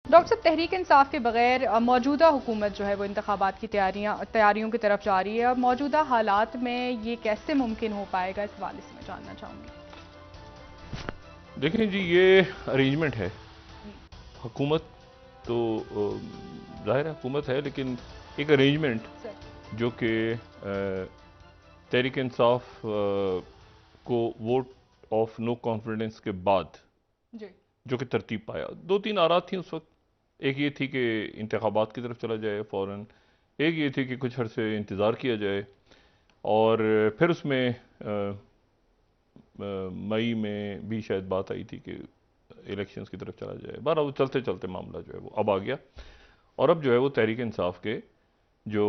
Doctor साहब, तहरीक इंसाफ के बगैर मौजूदा हुकूमत जो है वो इंतखाबात की तैयारियों की तरफ जा रही है। अब मौजूदा हालात में ये कैसे मुमकिन हो पाएगा, इस हवाले से मैं जानना चाहूँगी। देखें जी, ये अरेंजमेंट है। जी। हुकूमत तो ज़ाहिर है हुकूमत है, लेकिन एक अरेंजमेंट सर। जो कि तहरीक इंसाफ को वोट ऑफ नो कॉन्फिडेंस के बाद जी। जो कि तरतीब पाया, दो तीन आरात थी उस वक्त। एक ये थी कि इंतखाबात की तरफ चला जाए फ़ौरन, एक ये थी कि कुछ अरसे इंतज़ार किया जाए, और फिर उसमें मई में भी शायद बात आई थी कि इलेक्शंस की तरफ चला जाए। बहरहाल वो चलते चलते मामला जो है वो अब आ गया, और अब जो है वो तहरीक इंसाफ के जो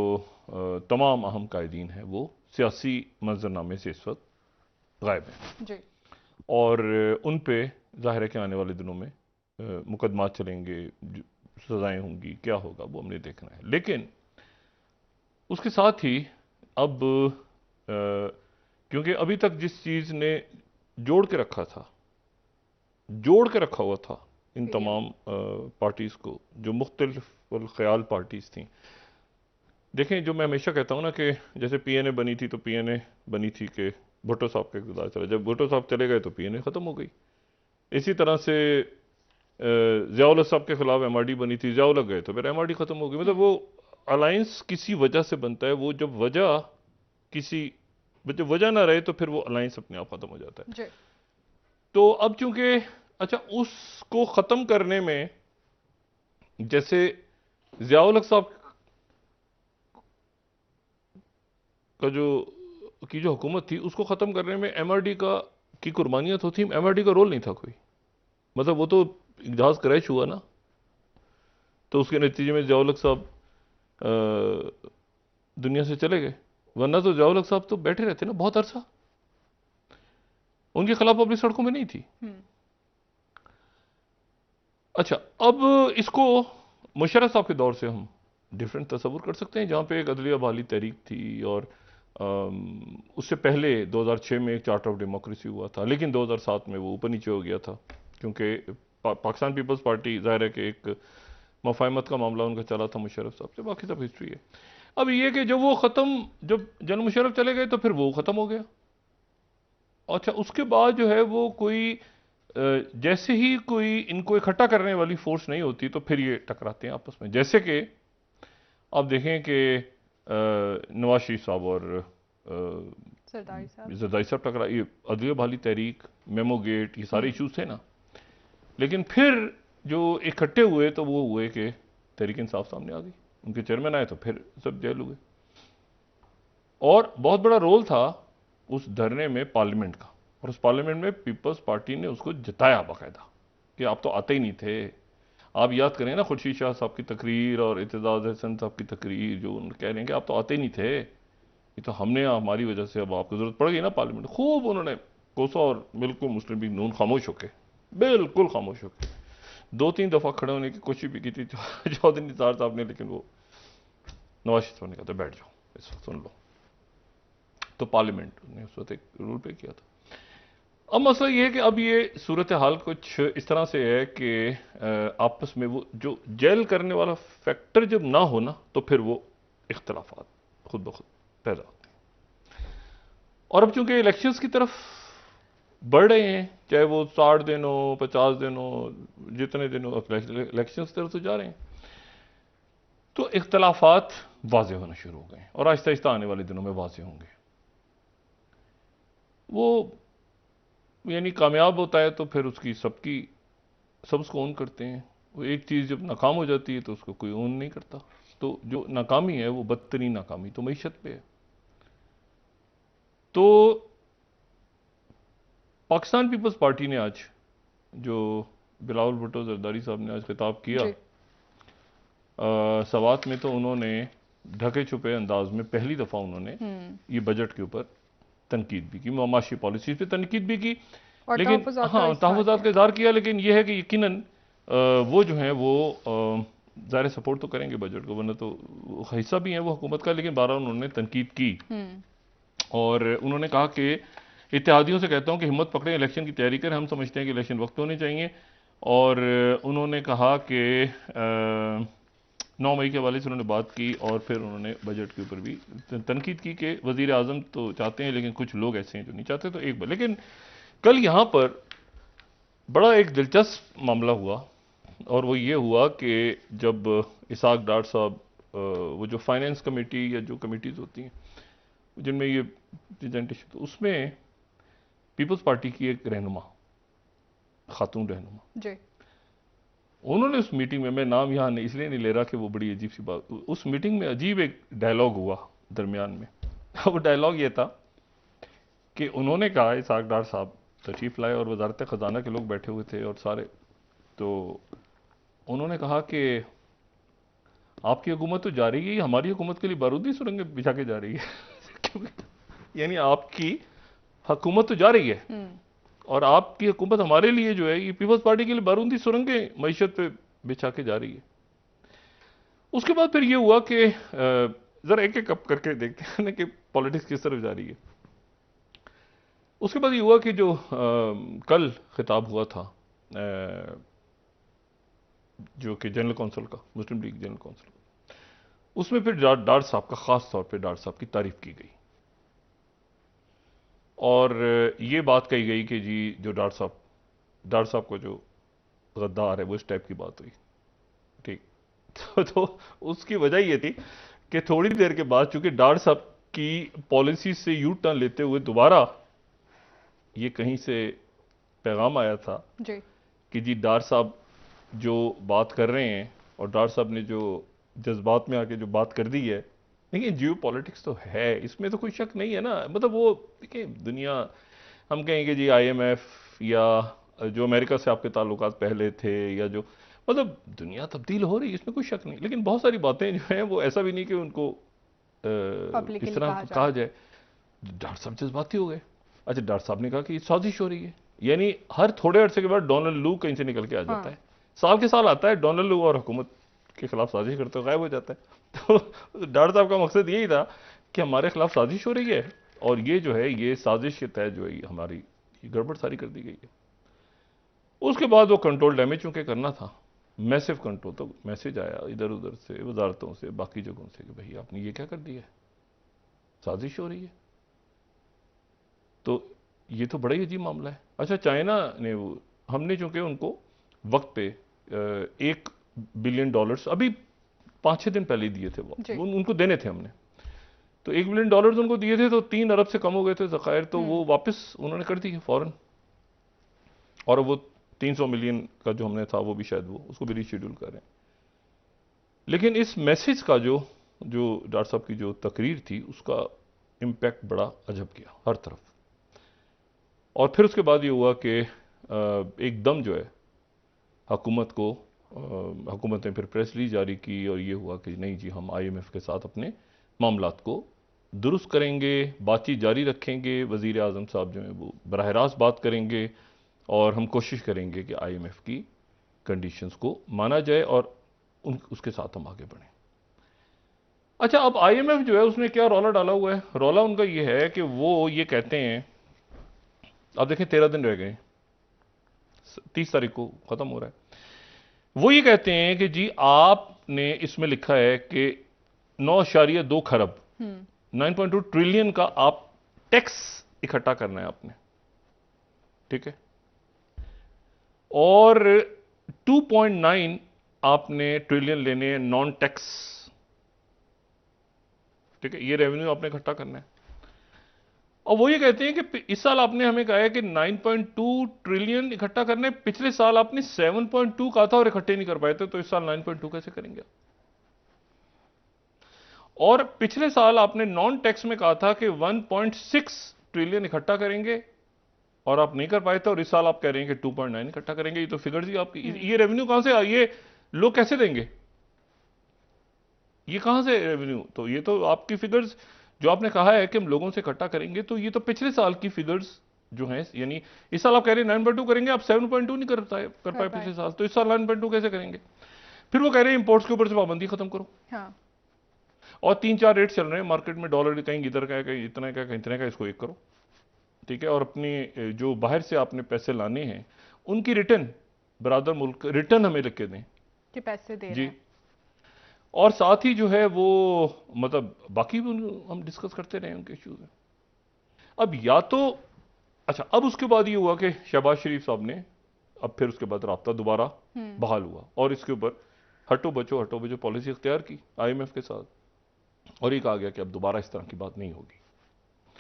तमाम अहम कायदीन हैं वो सियासी मंजरनामे से इस वक्त गायब हैं, जी। और उन पे ज़ाहिर है कि आने वाले दिनों में मुकदमात चलेंगे, सजाएं होंगी, क्या होगा वो हमने देखना है। लेकिन उसके साथ ही अब क्योंकि अभी तक जिस चीज़ ने जोड़ के रखा था, जोड़ के रखा हुआ था इन पीडीएम। तमाम पार्टीज़ को, जो मुख्तलिफ ख्याल पार्टीज़ थी। देखें, जो मैं हमेशा कहता हूँ ना कि जैसे पीएनए बनी थी तो पीएनए बनी थी कि भुट्टो साहब का इक़्तिदार चला, जब भुट्टो साहब चले गए तो पीएनए ख़त्म हो गई। इसी तरह से ज़ियाउल साहब के खिलाफ एमआरडी बनी थी, ज़ियाउल गए तो फिर एमआरडी ख़त्म हो गई। मतलब वो अलायंस किसी वजह से बनता है, वो जब वजह किसी जब वजह ना रहे तो फिर वो अलायंस अपने आप ख़त्म हो जाता है। जी। तो अब चूंकि अच्छा, उसको ख़त्म करने में जैसे ज़ियाउल हक साहब का जो हुकूमत थी उसको ख़त्म करने में एमआरडी का की कुर्बानियाँ तो थी, एमआरडी का रोल नहीं था कोई। मतलब वो तो जहाज़ क्रैश हुआ ना, तो उसके नतीजे में ज़ियाउल हक साहब दुनिया से चले गए, वरना तो ज़ियाउल हक साहब तो बैठे रहते ना बहुत अरसा, उनके खिलाफ पब्लिक सड़कों में नहीं थी। हम्म। अच्छा, अब इसको मुशर्रफ साहब के दौर से हम डिफरेंट तस्वुर कर सकते हैं, जहाँ पे एक अदलिया बहाली तहरीक थी, और उससे पहले 2006 में एक चार्टर ऑफ डेमोक्रेसी हुआ था, लेकिन 2007 में वो ऊपर नीचे हो गया था, क्योंकि पाकिस्तान पीपल्स पार्टी ज़ाहिर है कि एक मफाहमत का मामला उनका चला था मुशर्रफ साहब से, बाकी सब हिस्ट्री है। अब ये कि जब वो ख़त्म, जब जनरल मुशर्रफ चले गए तो फिर वो ख़त्म हो गया। अच्छा, उसके बाद जो है वो कोई जैसे ही कोई इनको इकट्ठा करने वाली फोर्स नहीं होती तो फिर ये टकराते हैं आपस में। जैसे कि आप देखें कि नवाज शरीफ साहब और सरदारी साहब। जरदारी साहब टकरा, ये अदलिया बहाली तहरीक, मेमो गेट, ये सारे हम्म। इशूज थे ना। लेकिन फिर जो इकट्ठे हुए तो वो हुए कि तहरीक इंसाफ सामने आ गई, उनके चेयरमैन आए तो फिर सब जेल हुए। और बहुत बड़ा रोल था उस धरने में पार्लियामेंट का, और उस पार्लियामेंट में पीपल्स पार्टी ने उसको जताया बाकायदा कि आप तो आते ही नहीं थे। आप याद करें ना खुर्शीद शाह साहब की तकरीर और इत्तेजाज हसन साहब की तकरीर, जो उन्होंने कह रहे हैं कि आप तो आते ही नहीं थे, ये तो हमने हमारी वजह से अब आपको जरूरत पड़ गई ना पार्लियामेंट। खूब उन्होंने कोसा, और बिल्कुल मुस्लिम लीग नून खामोश होके, बिल्कुल खामोश होके दो तीन दफा खड़े होने की कोशिश भी की थी चौधरी निसार साहब ने, लेकिन वो नवाज शरीफ साहब ने कहा था बैठ जाओ इस वक्त सुन लो। तो पार्लियामेंट ने उस वक्त एक रूल पे किया था। अब मसला ये है कि अब ये सूरत हाल कुछ इस तरह से है कि आपस में वो जो जेल करने वाला फैक्टर जब ना हो ना, तो फिर वो इख्तलाफात खुद ब खुद पैदा होते हैं। और अब चूंकि इलेक्शंस की तरफ बढ़ रहे हैं, चाहे वो 60 दिन हो, 50 दिन हो, जितने दिन हो, इलेक्शंस की तरफ तो जा रहे हैं, तो इख्तलाफात वाजे होना शुरू हो गए, और आहिस्ता आहिस्ता आने वाले दिनों में वाजे होंगे। वो यानी कामयाब होता है तो फिर उसकी सब उसको ओन करते हैं। वो एक चीज़ जब नाकाम हो जाती है तो उसको कोई ओन नहीं करता। तो जो नाकामी है वो बदतरीन नाकामी तो मईशत पे है। तो पाकिस्तान पीपल्स पार्टी ने आज जो बिलावल भुट्टो जरदारी साहब ने आज खिताब किया, जी। सवात में तो उन्होंने ढके छुपे अंदाज में पहली दफ़ा उन्होंने हम्म। ये बजट के ऊपर तनकीद भी की, माशी पॉलिसीज पे तनकीद भी की, और लेकिन तहफ़्फ़ुज़ात का हाँ इज़हार तहफ़्फ़ुज़ात किया। का इज़हार किया। लेकिन यह है कि यकीनन वो जो हैं वो ज़ाहिर सपोर्ट तो करेंगे बजट को, वरना तो हिस्सा भी है वो हुकूमत का, लेकिन बारह उन्होंने तनकीद की। हम्म। और उन्होंने कहा कि इत्तेहादियों से कहता हूँ कि हिम्मत पकड़ें, इलेक्शन की तैयारी करें। हम समझते हैं कि इलेक्शन वक्त होने चाहिए, और उन्होंने कहा कि 9 मई के हवाले से उन्होंने बात की और फिर उन्होंने बजट के ऊपर भी तनकीद की कि वज़ीर आज़म तो चाहते हैं लेकिन कुछ लोग ऐसे हैं जो नहीं चाहते। तो एक बार लेकिन कल यहाँ पर बड़ा एक दिलचस्प मामला हुआ और वो ये हुआ कि जब इसाक डार साहब वो जो फाइनेंस कमेटी या जो कमेटीज़ होती हैं जिनमें ये प्रेजेंटेशन, तो उसमें पीपल्स पार्टी की एक रहनुमा, खातून रहनुमा, जी। उन्होंने उस मीटिंग में, मैं नाम यहाँ नहीं इसलिए नहीं ले रहा कि वो बड़ी अजीब सी बात, उस मीटिंग में अजीब एक डायलॉग हुआ दरमियान में। वो डायलॉग ये था कि उन्होंने कहा, इसाक डार साहब तशरीफ लाए और वजारत ख़जाना के लोग बैठे हुए थे और सारे, तो उन्होंने कहा कि आपकी हुकूमत तो जा रही है, हमारी हुकूमत के लिए बारूदी सुरंगें बिछा के जा रही है यानी आपकी हुकूमत तो जा रही है और आपकी हुकूमत हमारे लिए जो है ये पीपल्स पार्टी के लिए बारूदी सुरंगें मईशत पे बिछा के जा रही है। उसके बाद फिर ये हुआ कि जरा एक एक अप करके देखते हैं ना कि पॉलिटिक्स किस तरफ जा रही है। उसके बाद ये हुआ कि जो कल खिताब हुआ था जो कि जनरल कौंसिल का, मुस्लिम लीग जनरल कौंसिल का, उसमें फिर डार साहब का, खास तौर पे डार साहब की तारीफ की गई और ये बात कही गई कि जी जो डार साहब को जो गद्दार है वो इस टाइप की बात हुई, ठीक। तो उसकी वजह ये थी कि थोड़ी देर के बाद चूंकि डार साहब की पॉलिसी से यू टर्न लेते हुए दोबारा ये कहीं से पैगाम आया था जी। कि जी डार साहब जो बात कर रहे हैं और डार साहब ने जो जज्बात में आके जो बात कर दी है, देखिए जियो पॉलिटिक्स तो है, इसमें तो कोई शक नहीं है ना। मतलब वो देखिए दुनिया, हम कहेंगे जी IMF या जो अमेरिका से आपके ताल्लुकात पहले थे या जो, मतलब दुनिया तब्दील हो रही है, इसमें कोई शक नहीं। लेकिन बहुत सारी बातें जो हैं वो ऐसा भी नहीं कि उनको इस तरह कहा जाए। डार साहब जज्बाती हो गए। अच्छा, डार साहब ने कहा कि साजिश हो रही है, यानी हर थोड़े अरसे के बाद डोनाल्ड लू कहीं से निकल के आ जाता है, साल के साल आता है डोनाल्ड लू और हुकूमत के खिलाफ साजिश करते हुए गायब हो जाता है। तो डार साहब का मकसद यही था कि हमारे खिलाफ साजिश हो रही है और ये जो है ये साजिश के तहत जो है हमारी गड़बड़ सारी कर दी गई है। उसके बाद वो कंट्रोल डैमेज चूंकि करना था, मैसिव कंट्रोल, तो मैसेज आया इधर उधर से, वजारतों से, बाकी जगहों से कि भाई आपने ये क्या कर दिया है, साजिश हो रही है। तो ये तो बड़ा ही अजीब मामला है। अच्छा, चाइना ने हमने चूंकि उनको वक्त पे $1 बिलियन अभी 5-6 दिन पहले ही दिए थे, वो उनको देने थे हमने, तो $1 बिलियन उनको दिए थे, तो 3 अरब से कम हो गए थे ज़खायर, तो वो वापस उन्होंने कर दिए फौरन, और वो 300 मिलियन का जो हमने था वो भी शायद वो उसको भी रीशेड्यूल कर रहे हैं। लेकिन इस मैसेज का जो डॉक्टर साहब की जो तकरीर थी उसका इम्पैक्ट बड़ा अजब किया हर तरफ। और फिर उसके बाद ये हुआ कि एकदम जो है हुकूमत ने फिर प्रेस रिलीज जारी की और ये हुआ कि नहीं जी हम IMF के साथ अपने मामलात को दुरुस्त करेंगे, बातचीत जारी रखेंगे, वज़ीर आज़म साहब जो हैं वो बराह रास्त बात करेंगे और हम कोशिश करेंगे कि IMF की कंडीशंस को माना जाए और उसके साथ हम आगे बढ़ें। अच्छा, अब IMF जो है उसने क्या रौला डाला हुआ है? रौला उनका ये है कि वो ये कहते हैं, अब देखें 13 दिन रह गए, 30 तारीख को ख़त्म हो रहा है। वो ये कहते हैं कि जी आपने इसमें लिखा है कि 9.2 खरब 9.2 ट्रिलियन का आप टैक्स इकट्ठा करना है आपने, ठीक है, और 2.9 आपने ट्रिलियन लेने हैं नॉन टैक्स, ठीक है, ये रेवेन्यू आपने इकट्ठा करना है। और वो ये कहते हैं कि इस साल आपने हमें कहा है कि 9.2 ट्रिलियन इकट्ठा करना है, पिछले साल आपने 7.2 कहा था और इकट्ठे नहीं कर पाए थे, तो इस साल 9.2 कैसे करेंगे? और पिछले साल आपने नॉन टैक्स में कहा था कि 1.6 ट्रिलियन इकट्ठा करेंगे और आप नहीं कर पाए थे, और इस साल आप कह रहे हैं कि 2.9 इकट्ठा करेंगे। ये तो फिगर्स ही आपकी, ये रेवेन्यू कहां से, ये लोग कैसे देंगे, ये कहां से रेवेन्यू? तो ये तो आपकी फिगर्स जो आपने कहा है कि हम लोगों से इकट्ठा करेंगे, तो ये तो पिछले साल की फिगर्स जो हैं, यानी इस साल आप कह रहे हैं 9.2 करेंगे, आप 7.2 नहीं कर पाए पिछले साल, तो इस साल 9.2 कैसे करेंगे? फिर वो कह रहे हैं इंपोर्ट्स के ऊपर से पाबंदी खत्म करो। हाँ। और 3-4 रेट चल रहे हैं मार्केट में, डॉलर कहीं इधर का है, कहीं इतना का, कहीं इतने का, इसको 1 करो, ठीक है। और अपनी जो बाहर से आपने पैसे लाने हैं उनकी रिटर्न बरादर मुल्क रिटर्न हमें लिख के दें कि पैसे दे रहे जी, हैं। और साथ ही जो है वो मतलब बाकी भी हम डिस्कस करते रहे उनके इश्यूज में। अब या तो अच्छा, अब उसके बाद ये हुआ कि शहबाज शरीफ साहब ने अब फिर उसके बाद राब्ता दोबारा बहाल हुआ और इसके ऊपर हटो बचो पॉलिसी इख्तियार की IMF के साथ, और ये कहा गया कि अब दोबारा इस तरह की बात नहीं होगी,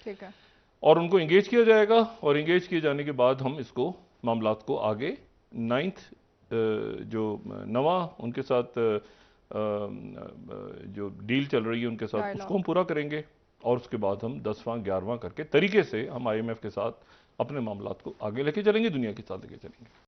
ठीक है। और उनको इंगेज किया जाएगा, और इंगेज किए जाने के बाद हम इसको मामलात को आगे 9th जो नवा उनके साथ जो डील चल रही है उनके साथ, Dialogue। उसको हम पूरा करेंगे, और उसके बाद हम 10वां 11वां करके तरीके से हम IMF के साथ अपने मामलात को आगे लेके चलेंगे, दुनिया के साथ लेके चलेंगे।